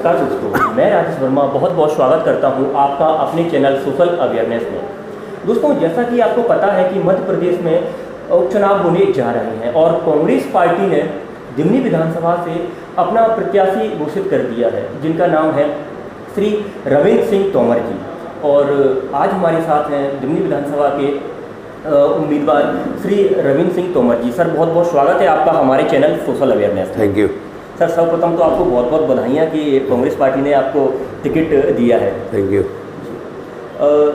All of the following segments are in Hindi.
नमस्कार दोस्तों, मैं राजेश वर्मा बहुत बहुत स्वागत करता हूं आपका अपने चैनल सोशल अवेयरनेस में। दोस्तों, जैसा कि आपको पता है कि मध्य प्रदेश में उपचुनाव होने जा रहे हैं और कांग्रेस पार्टी ने दिमनी विधानसभा से अपना प्रत्याशी घोषित कर दिया है, जिनका नाम है श्री रविंद्र सिंह तोमर जी। और आज हमारे साथ हैं दिमनी विधानसभा के उम्मीदवार श्री रविंद्र सिंह तोमर जी। सर, बहुत बहुत स्वागत है आपका हमारे channel social awareness. Thank you sir. सर्वप्रथम तो आपको बहुत बहुत बधाइयाँ कि कांग्रेस पार्टी ने आपको टिकट दिया है। Thank you.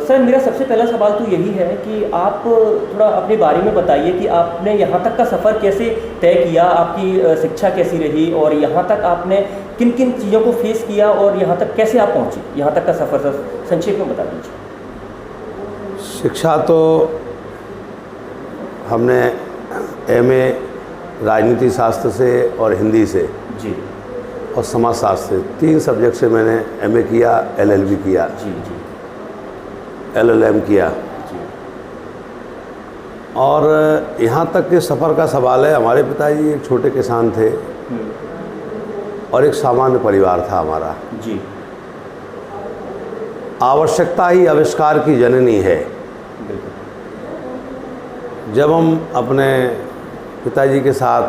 सर, मेरा सबसे पहला सवाल तो यही है कि आप थोड़ा अपने बारे में बताइए कि आपने यहाँ तक का सफ़र कैसे तय किया, आपकी शिक्षा कैसी रही और यहाँ तक आपने किन किन चीज़ों को फेस किया और यहाँ तक कैसे आप पहुँचे, यहाँ तक का सफ़र सर संक्षेप में बता दीजिए। शिक्षा तो हमने एमए राजनीति शास्त्र से और हिंदी से जी और समाजशास्त्र से 3 सब्जेक्ट से मैंने एमए किया, एलएलबी किया, जी जी एलएलएम किया जी। और यहाँ तक के सफ़र का सवाल है। हमारे पिताजी एक छोटे किसान थे और एक सामान्य परिवार था हमारा। जी। आवश्यकता ही आविष्कार की जननी है। जब हम अपने पिताजी के साथ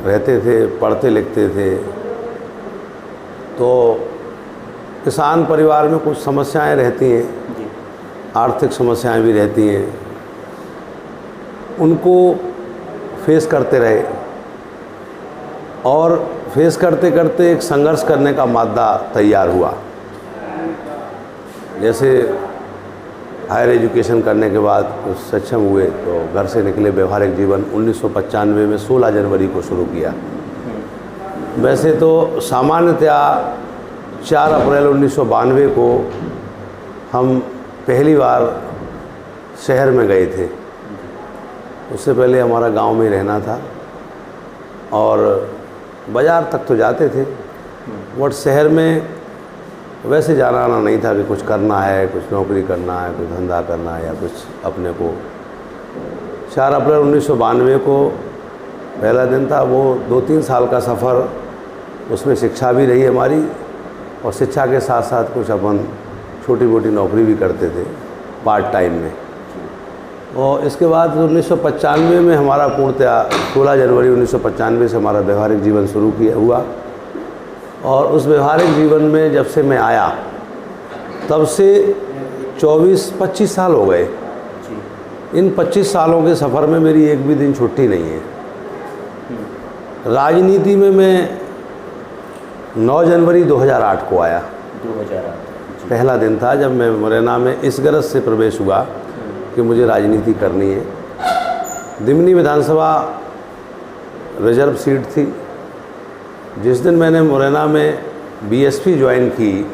रहते थे, पढ़ते लिखते थे, तो किसान परिवार में कुछ समस्याएं रहती हैं, आर्थिक समस्याएं भी रहती हैं, उनको फेस करते रहे और फेस करते करते एक संघर्ष करने का मादा तैयार हुआ। जैसे हायर एजुकेशन करने के बाद कुछ सक्षम हुए तो घर से निकले, व्यवहारिक जीवन 1995 में 16 जनवरी को शुरू किया। वैसे तो सामान्यतया 4 अप्रैल 1992 को हम पहली बार शहर में गए थे। उससे पहले हमारा गांव में रहना था और बाज़ार तक तो जाते थे, बट शहर में वैसे जाना आना नहीं था कि कुछ करना है, कुछ नौकरी करना है, कुछ धंधा करना है या कुछ अपने को। 4 अप्रैल 1992 को पहला दिन था। वो 2-3 साल का सफ़र, उसमें शिक्षा भी रही हमारी और शिक्षा के साथ साथ कुछ अपन छोटी मोटी नौकरी भी करते थे पार्ट टाइम में। और इसके बाद 1995 में हमारा पूर्णतया 16 जनवरी 1995 से हमारा व्यवहारिक जीवन शुरू हुआ। और उस व्यवहारिक जीवन में जब से मैं आया तब से 24-25 साल हो गए। इन 25 सालों के सफ़र में मेरी एक भी दिन छुट्टी नहीं है। राजनीति में मैं 9 जनवरी 2008 को आया। 2008 पहला दिन था जब मैं मुरैना में इस गरज से प्रवेश हुआ कि मुझे राजनीति करनी है। दिमनी विधानसभा रिजर्व सीट थी। जिस दिन मैंने मुरैना में बीएसपी ज्वाइन की,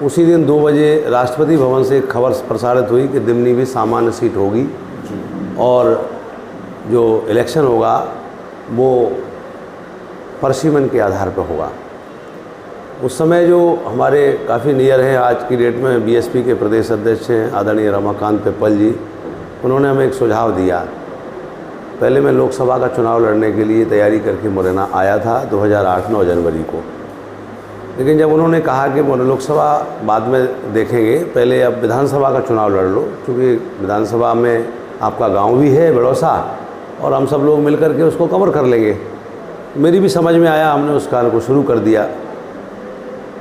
उसी दिन 2 बजे राष्ट्रपति भवन से एक खबर प्रसारित हुई कि दिमनी भी सामान्य सीट होगी और जो इलेक्शन होगा वो परसिमन के आधार पर होगा। उस समय जो हमारे काफ़ी नियर हैं, आज की डेट में बीएसपी के प्रदेश अध्यक्ष हैं आदरणीय रमाकांत पिप्पल जी, उन्होंने हमें एक सुझाव दिया। पहले मैं लोकसभा का चुनाव लड़ने के लिए तैयारी करके मुरैना आया था 2008 9 जनवरी को, लेकिन जब उन्होंने कहा कि लोकसभा बाद में देखेंगे, पहले अब विधानसभा का चुनाव लड़ लो, क्योंकि विधानसभा में आपका गांव भी है बड़ौसा और हम सब लोग मिलकर के उसको कवर कर लेंगे। मेरी भी समझ में आया, हमने उस कार्य को शुरू कर दिया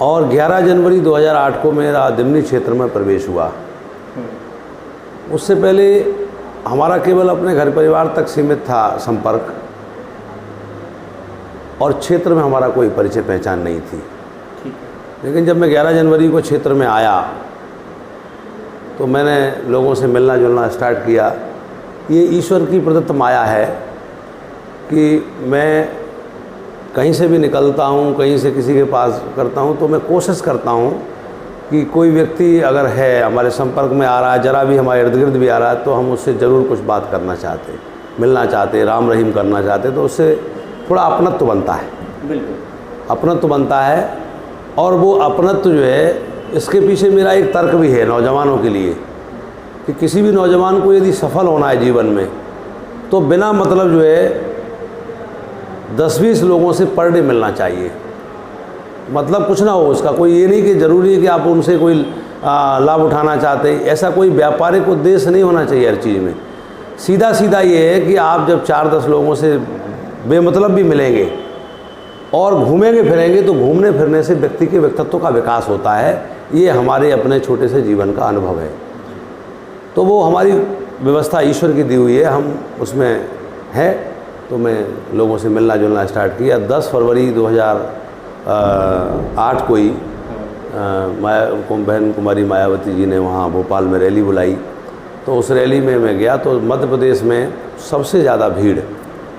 और 11 जनवरी 2008 को मेरा दिमनी क्षेत्र में प्रवेश हुआ। उससे पहले हमारा केवल अपने घर परिवार तक सीमित था संपर्क और क्षेत्र में हमारा कोई परिचय पहचान नहीं थी। लेकिन जब मैं 11 जनवरी को क्षेत्र में आया तो मैंने लोगों से मिलना जुलना स्टार्ट किया। ये ईश्वर की प्रदत्त माया है कि मैं कहीं से भी निकलता हूँ, कहीं से किसी के पास करता हूँ, तो मैं कोशिश करता हूँ कि कोई व्यक्ति अगर है हमारे संपर्क में आ रहा है, जरा भी हमारे इर्द गिर्द भी आ रहा है, तो हम उससे ज़रूर कुछ बात करना चाहते, मिलना चाहते, राम रहीम करना चाहते, तो उससे थोड़ा अपनत्व बनता है। बिल्कुल अपनत्व बनता है। और वो अपनत्व जो है, इसके पीछे मेरा एक तर्क भी है नौजवानों के लिए कि किसी भी नौजवान को यदि सफल होना है जीवन में, तो बिना मतलब जो है 10-20 लोगों से पर डे मिलना चाहिए। मतलब कुछ ना हो उसका, कोई ये नहीं कि ज़रूरी है कि आप उनसे कोई लाभ उठाना चाहते हैं, ऐसा कोई व्यापारिक उद्देश्य नहीं होना चाहिए हर चीज़ में। सीधा सीधा ये है कि आप जब 4-10 लोगों से बेमतलब भी मिलेंगे और घूमेंगे फिरेंगे तो घूमने फिरने से व्यक्ति के व्यक्तित्व का विकास होता है। ये हमारे अपने छोटे से जीवन का अनुभव है। तो वो हमारी व्यवस्था ईश्वर की दी हुई है, हम उसमें है। तो मैं लोगों से मिलना जुलना स्टार्ट किया। 10 फरवरी 2008 को ही बहन कुमारी मायावती जी ने वहाँ भोपाल में रैली बुलाई, तो उस रैली में मैं गया। तो मध्य प्रदेश में सबसे ज़्यादा भीड़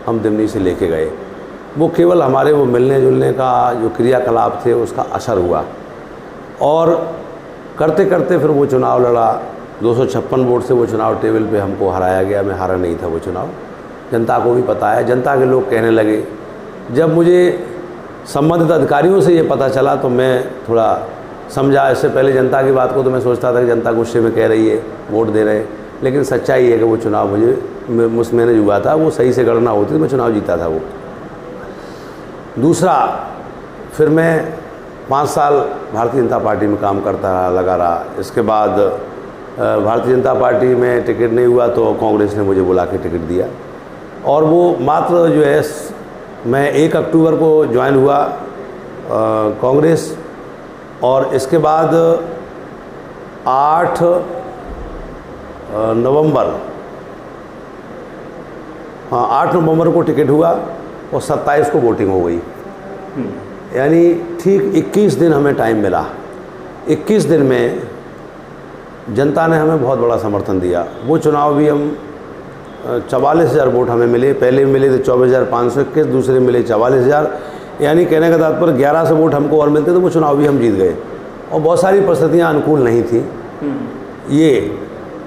हम दिमनी से लेके गए। वो केवल हमारे वो मिलने जुलने का जो क्रियाकलाप थे उसका असर हुआ, और करते करते फिर वो चुनाव लड़ा। 256 वोट से वो चुनाव टेबल पे हमको हराया गया। मैं हारा नहीं था वो चुनाव, जनता को भी पता है। जनता के लोग कहने लगे, जब मुझे संबंधित अधिकारियों से ये पता चला तो मैं थोड़ा समझा। इससे पहले जनता की बात को तो मैं सोचता था कि जनता गुस्से में कह रही है, वोट दे रहे हैं, लेकिन सच्चाई है कि वो चुनाव मुझमें जो हुआ था वो सही से गणना होती तो मैं चुनाव जीता था वो। दूसरा, फिर मैं 5 साल भारतीय जनता पार्टी में काम करता रहा, लगा रहा। इसके बाद भारतीय जनता पार्टी में टिकट नहीं हुआ तो कांग्रेस ने मुझे बुला के टिकट दिया, और वो मात्र जो है मैं 1 अक्टूबर को ज्वाइन हुआ कांग्रेस, और इसके बाद 8 नवंबर को टिकट हुआ और 27 को वोटिंग हो गई। यानी ठीक 21 दिन हमें टाइम मिला। 21 दिन में जनता ने हमें बहुत बड़ा समर्थन दिया। वो चुनाव भी हम 44,000 वोट हमें मिले। पहले मिले थे 24,521, दूसरे मिले 44,000। यानी कहने का तात्पर्य 1100 वोट हमको और मिलते तो वो चुनाव भी हम जीत गए। और बहुत सारी परिस्थितियाँ अनुकूल नहीं थी। ये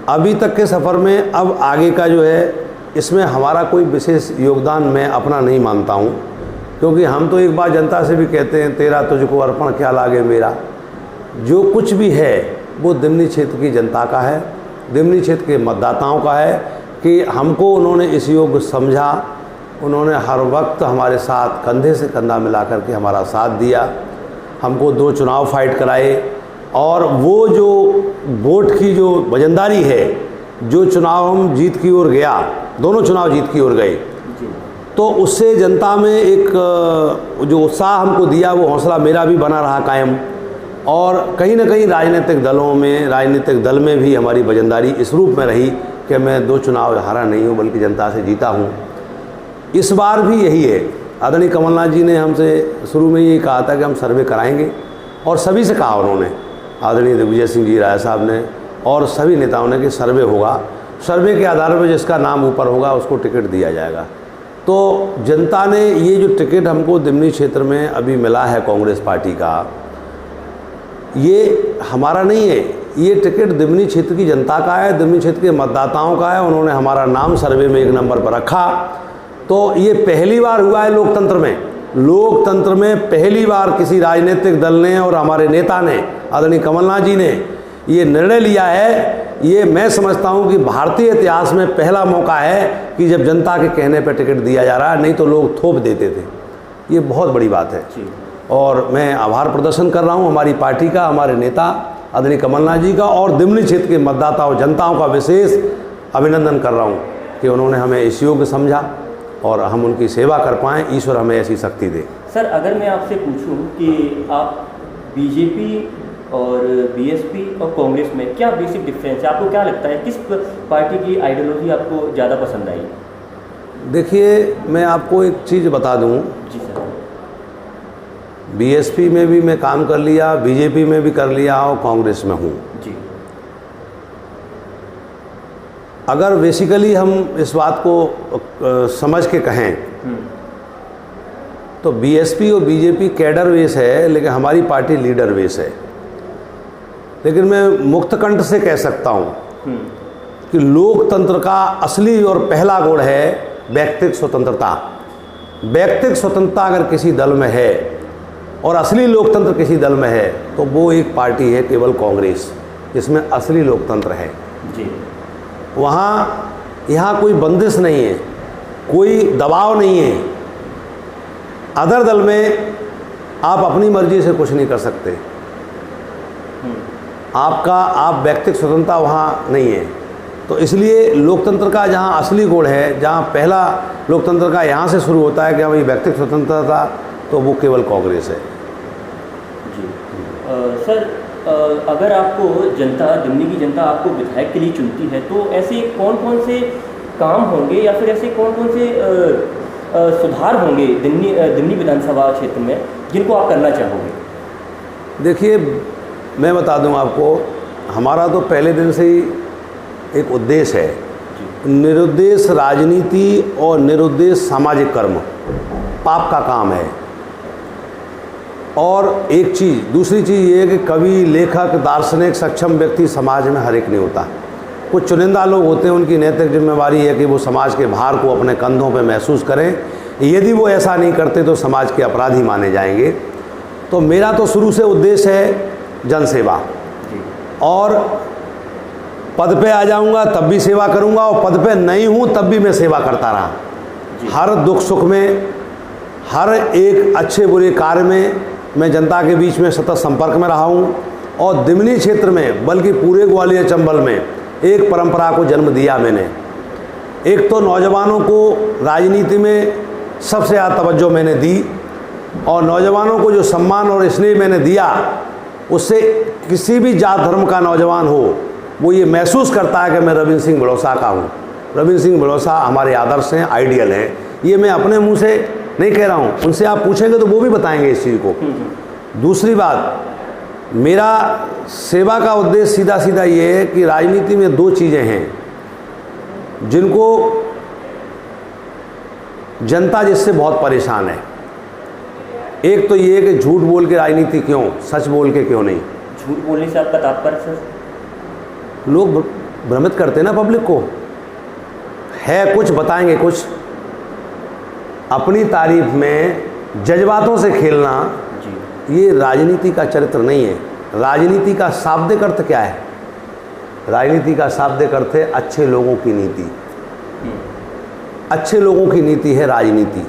अभी तक के सफ़र में अब आगे का जो है इसमें हमारा कोई विशेष योगदान मैं अपना नहीं मानता हूँ, क्योंकि हम तो एक बार जनता से भी कहते हैं, तेरा तुझको अर्पण क्या लागे मेरा। जो कुछ भी है वो दिमनी क्षेत्र की जनता का है, दिमनी क्षेत्र के मतदाताओं का है कि हमको उन्होंने इस योग्य समझा। उन्होंने हर वक्त हमारे साथ कंधे से कंधा मिला करके हमारा साथ दिया, हमको 2 चुनाव फाइट कराए, और वो जो वोट की जो वजनदारी है, जो चुनाव हम जीत की ओर गया, दोनों चुनाव जीत की ओर गए, तो उससे जनता में एक जो उत्साह हमको दिया, वो हौसला मेरा भी बना रहा कायम। और कहीं ना कहीं राजनीतिक दल में भी हमारी वजनदारी इस रूप में रही कि मैं 2 चुनाव हारा नहीं हूँ बल्कि जनता से जीता हूँ। इस बार भी यही है। आदरणीय कमलनाथ जी ने हमसे शुरू में ये कहा था कि हम सर्वे कराएंगे, और सभी से कहा उन्होंने, आदरणीय दिग्विजय सिंह जी राय साहब ने और सभी नेताओं ने, कि सर्वे होगा, सर्वे के आधार पर जिसका नाम ऊपर होगा उसको टिकट दिया जाएगा। तो जनता ने ये जो टिकट हमको दिमनी क्षेत्र में अभी मिला है कांग्रेस पार्टी का, ये हमारा नहीं है, ये टिकट दिमनी क्षेत्र की जनता का है, दिमनी क्षेत्र के मतदाताओं का है। उन्होंने हमारा नाम सर्वे में 1 नंबर पर रखा। तो ये पहली बार हुआ है लोकतंत्र में पहली बार किसी राजनीतिक दल ने और हमारे नेता ने, आदरणीय कमलनाथ जी ने ये निर्णय लिया है। ये मैं समझता हूँ कि भारतीय इतिहास में पहला मौका है कि जब जनता के कहने पर टिकट दिया जा रहा है, नहीं तो लोग थोप देते थे। ये बहुत बड़ी बात है, और मैं आभार प्रदर्शन कर रहा हूँ हमारी पार्टी का, हमारे नेता आदरणीय कमलनाथ जी का, और दिमनी क्षेत्र के मतदाताओं जनताओं का विशेष अभिनंदन कर रहा हूँ कि उन्होंने हमें इस योग्य समझा और हम उनकी सेवा कर पाएँ। ईश्वर हमें ऐसी शक्ति दे। सर, अगर मैं आपसे पूछूं कि आप बीजेपी और बीएसपी और कांग्रेस में क्या बेसिक डिफरेंस है, आपको क्या लगता है किस पार्टी की आइडियोलॉजी आपको ज़्यादा पसंद आई? देखिए, मैं आपको एक चीज़ बता दूं। जी सर। बीएसपी में भी मैं काम कर लिया, बीजेपी में भी कर लिया और कांग्रेस में हूँ जी। अगर बेसिकली हम इस बात को समझ के कहें तो बीएसपी और बीजेपी कैडर बेस है, लेकिन हमारी पार्टी लीडर बेस है। लेकिन मैं मुक्त कंठ से कह सकता हूँ कि लोकतंत्र का असली और पहला गुण है व्यक्तिगत स्वतंत्रता। व्यक्तिगत स्वतंत्रता अगर किसी दल में है और असली लोकतंत्र किसी दल में है तो वो एक पार्टी है केवल कांग्रेस, जिसमें असली लोकतंत्र है जी। यहाँ कोई बंदिश नहीं है, कोई दबाव नहीं है। अदर दल में आप अपनी मर्जी से कुछ नहीं कर सकते। आप व्यक्तिगत स्वतंत्रता वहाँ नहीं है। तो इसलिए लोकतंत्र का जहाँ असली गुण है, जहाँ पहला लोकतंत्र का यहाँ से शुरू होता है कि भाई व्यक्तिगत स्वतंत्रता, तो वो केवल कांग्रेस है। जी सर, अगर आपको जनता, दिमनी की जनता आपको विधायक के लिए चुनती है तो ऐसे कौन कौन से काम होंगे या फिर ऐसे कौन कौन से सुधार होंगे दिमनी विधानसभा क्षेत्र में जिनको आप करना चाहोगे? देखिए, मैं बता दूं आपको, हमारा तो पहले दिन से ही एक उद्देश्य है, निरुद्देश्य राजनीति और निरुद्देश्य सामाजिक कर्म पाप का काम है। और एक चीज़, दूसरी चीज़ ये है कि कवि, लेखक, दार्शनिक, सक्षम व्यक्ति समाज में हर एक नहीं होता। कुछ चुनिंदा लोग होते हैं, उनकी नैतिक जिम्मेवारी है कि वो समाज के भार को अपने कंधों पे महसूस करें। यदि वो ऐसा नहीं करते तो समाज के अपराधी माने जाएंगे। तो मेरा तो शुरू से उद्देश्य है जनसेवा, और पद पे आ जाऊंगा तब भी सेवा करूंगा, और पद पे नहीं हूं तब भी मैं सेवा करता रहा। हर दुख सुख में, हर एक अच्छे बुरे कार्य में मैं जनता के बीच में सतत संपर्क में रहा हूँ। और दिमनी क्षेत्र में, बल्कि पूरे ग्वालियर चंबल में एक परंपरा को जन्म दिया मैंने। एक तो नौजवानों को राजनीति में सबसे ज़्यादा तवज्जो मैंने दी, और नौजवानों को जो सम्मान और स्नेह मैंने दिया, उससे किसी भी जात धर्म का नौजवान हो, वो ये महसूस करता है कि मैं रविंद्र सिंह बड़ौसा का हूँ। रविंद्र सिंह बड़ौसा हमारे आदर्श हैं, आइडियल हैं। ये मैं अपने मुंह से नहीं कह रहा हूँ, उनसे आप पूछेंगे तो वो भी बताएंगे इस चीज़ को। दूसरी बात, मेरा सेवा का उद्देश्य सीधा सीधा ये है कि राजनीति में दो चीज़ें हैं जिनको जनता जिससे बहुत परेशान है। एक तो ये है कि झूठ बोल के राजनीति क्यों, सच बोल के क्यों नहीं। झूठ बोलने से आपका तात्पर्य सर? लोग भ्रमित करते हैं ना पब्लिक को, है कुछ बताएंगे कुछ। अपनी तारीफ में जज्बातों से खेलना ये राजनीति का चरित्र नहीं है। राजनीति का शाब्दिक अर्थ क्या है? राजनीति का शाब्दिक अर्थ है अच्छे लोगों की नीति। अच्छे लोगों की नीति है राजनीति।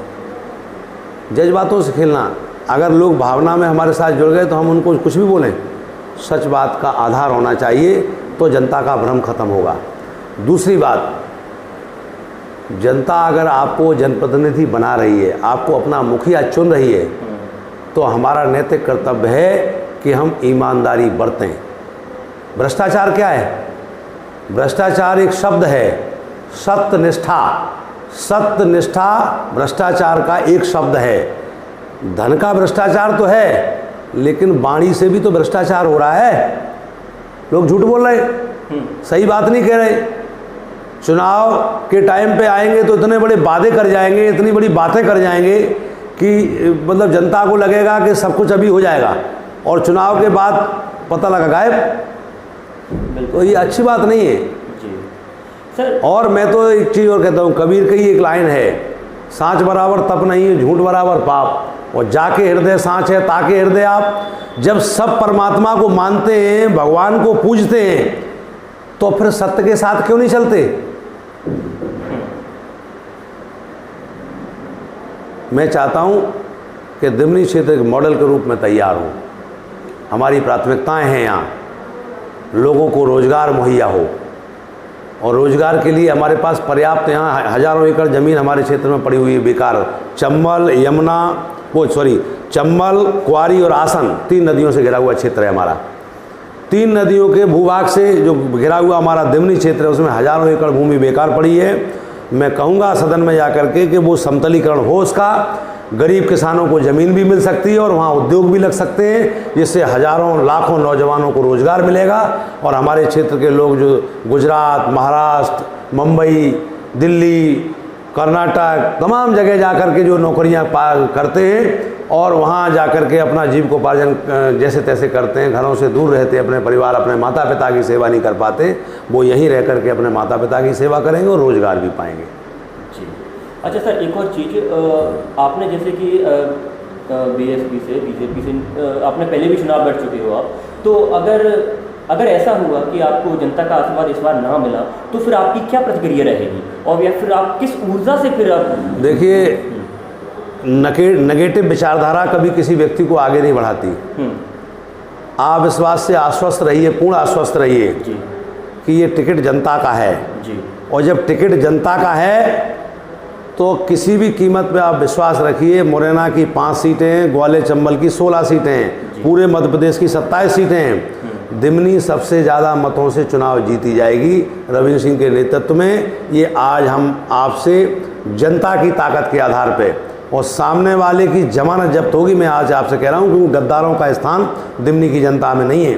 जज्बातों से खेलना, अगर लोग भावना में हमारे साथ जुड़ गए तो हम उनको कुछ भी बोलें, सच बात का आधार होना चाहिए, तो जनता का भ्रम खत्म होगा। दूसरी बात, जनता अगर आपको जनप्रतिनिधि बना रही है, आपको अपना मुखिया चुन रही है, तो हमारा नैतिक कर्तव्य है कि हम ईमानदारी बरतें। भ्रष्टाचार क्या है? भ्रष्टाचार एक शब्द है, सत्यनिष्ठा। सत्यनिष्ठा भ्रष्टाचार का एक शब्द है। धन का भ्रष्टाचार तो है, लेकिन वाणी से भी तो भ्रष्टाचार हो रहा है। लोग झूठ बोल रहे, सही बात नहीं कह रहे। चुनाव के टाइम पे आएंगे तो इतने बड़े वादे कर जाएंगे, इतनी बड़ी बातें कर जाएंगे कि मतलब जनता को लगेगा कि सब कुछ अभी हो जाएगा, और चुनाव के बाद पता लगा गायब। तो ये अच्छी बात नहीं है सर। और मैं तो एक चीज़ और कहता हूँ, कबीर की एक लाइन है, सांच बराबर तप नहीं है, झूठ बराबर पाप, और जाके हृदय सांच है ताके हृदय आप। जब सब परमात्मा को मानते हैं, भगवान को पूजते हैं, तो फिर सत्य के साथ क्यों नहीं चलते? मैं चाहता हूं कि दिमनी क्षेत्र एक मॉडल के रूप में तैयार हो। हमारी प्राथमिकताएं हैं यहाँ, लोगों को रोजगार मुहैया हो, और रोजगार के लिए हमारे पास पर्याप्त, यहाँ हजारों एकड़ ज़मीन हमारे क्षेत्र में पड़ी हुई है बेकार। चंबल, यमुना, चंबल, क्वारी और आसन, 3 नदियों से घिरा हुआ क्षेत्र है हमारा। 3 नदियों के भूभाग से जो घिरा हुआ हमारा दिमनी क्षेत्र है, उसमें हजारों एकड़ भूमि बेकार पड़ी है। मैं कहूँगा सदन में जाकर के कि वो समतलीकरण हो उसका, गरीब किसानों को ज़मीन भी मिल सकती है और वहाँ उद्योग भी लग सकते हैं, जिससे हजारों लाखों नौजवानों को रोज़गार मिलेगा। और हमारे क्षेत्र के लोग जो गुजरात, महाराष्ट्र, मुंबई, दिल्ली, कर्नाटक, तमाम जगह जाकर के जो नौकरियाँ करते हैं और वहाँ जाकर के अपना जीविकोपार्जन जैसे तैसे करते हैं, घरों से दूर रहते हैं, अपने परिवार, अपने माता पिता की सेवा नहीं कर पाते, वो यहीं रह कर के अपने माता पिता की सेवा करेंगे और रोज़गार भी पाएंगे। जी अच्छा सर, एक और चीज़, आपने जैसे कि बीएसपी से, बीजेपी से आपने पहले भी चुनाव लड़ चुके हो आप, तो अगर ऐसा हुआ कि आपको जनता का आशीर्वाद इस बार ना मिला, तो फिर आपकी क्या प्रतिक्रिया रहेगी, और या फिर आप किस ऊर्जा से फिर आप? देखिए, नेगेटिव विचारधारा कभी किसी व्यक्ति को आगे नहीं बढ़ाती। आप इस बात से आश्वस्त रहिए, पूर्ण आश्वस्त रहिए कि ये टिकट जनता का है जी। और जब टिकट जनता का है तो किसी भी कीमत पे आप विश्वास रखिए। मुरैना की 5 सीटें हैं, ग्वालियर चंबल की 16 सीटें हैं, पूरे मध्य प्रदेश की 27 सीटें हैं। दिमनी सबसे ज़्यादा मतों से चुनाव जीती जाएगी रविंद्र सिंह के नेतृत्व में। ये आज हम आपसे जनता की ताकत के आधार पे और सामने वाले की जमानत जब्त होगी। मैं आज आपसे कह रहा हूँ क्योंकि गद्दारों का स्थान दिमनी की जनता में नहीं है।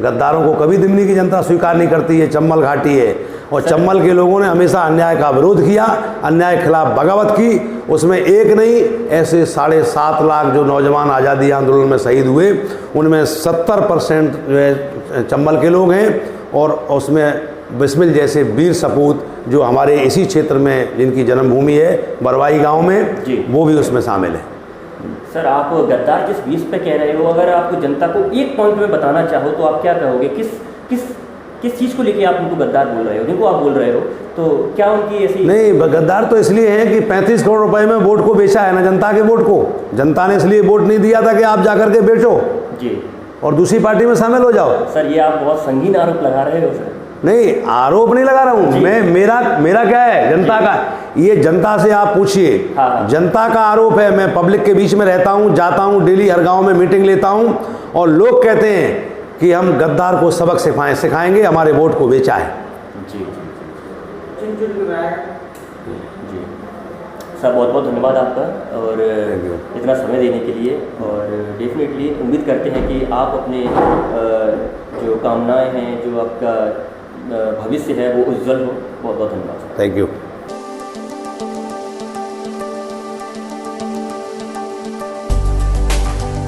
गद्दारों को कभी दिमनी की जनता स्वीकार नहीं करती है। चंबल घाटी है और चंबल के लोगों ने हमेशा अन्याय का विरोध किया, अन्याय के खिलाफ बगावत की। उसमें एक नहीं, ऐसे 7.5 लाख जो नौजवान आज़ादी आंदोलन में शहीद हुए उनमें 70% जो है चंबल के लोग हैं और उसमें बिस्मिल जैसे वीर सपूत जो हमारे इसी क्षेत्र में जिनकी जन्मभूमि है बरवाई गांव में, वो भी उसमें शामिल है। सर, आप गद्दार जिस बीस पे कह रहे हो, अगर आपको जनता को एक पॉइंट में बताना चाहो तो आप क्या कहोगे? किस चीज़ को लेके आप उनको गद्दार बोल रहे हो, जिनको आप बोल रहे हो, तो क्या उनकी ऐसी? नहीं, गद्दार तो इसलिए है कि 35 करोड़ रुपए में वोट को बेचा है ना, जनता के वोट को। जनता ने इसलिए वोट नहीं दिया था कि आप जाकर के बेचो जी और दूसरी पार्टी में शामिल हो जाओ। सर, ये आप बहुत संगीन आरोप लगा रहे हो सर। नहीं, आरोप नहीं लगा रहा हूँ मैं। मेरा क्या है, जनता का। ये जनता से आप पूछिए। हाँ। जनता का आरोप है। मैं पब्लिक के बीच में रहता हूँ, जाता हूँ, डेली हर गांव में मीटिंग लेता हूँ और लोग कहते हैं कि हम गद्दार को सबक सिखाएंगे, हमारे वोट को बेचा है। जी सर, बहुत बहुत धन्यवाद आपका और इतना समय देने के लिए। और डेफिनेटली उम्मीद करते हैं कि आप अपने जो कामनाएं हैं, जो आपका भविष्य है वो उज्जवल हो। बहुत बहुत धन्यवाद। Thank you.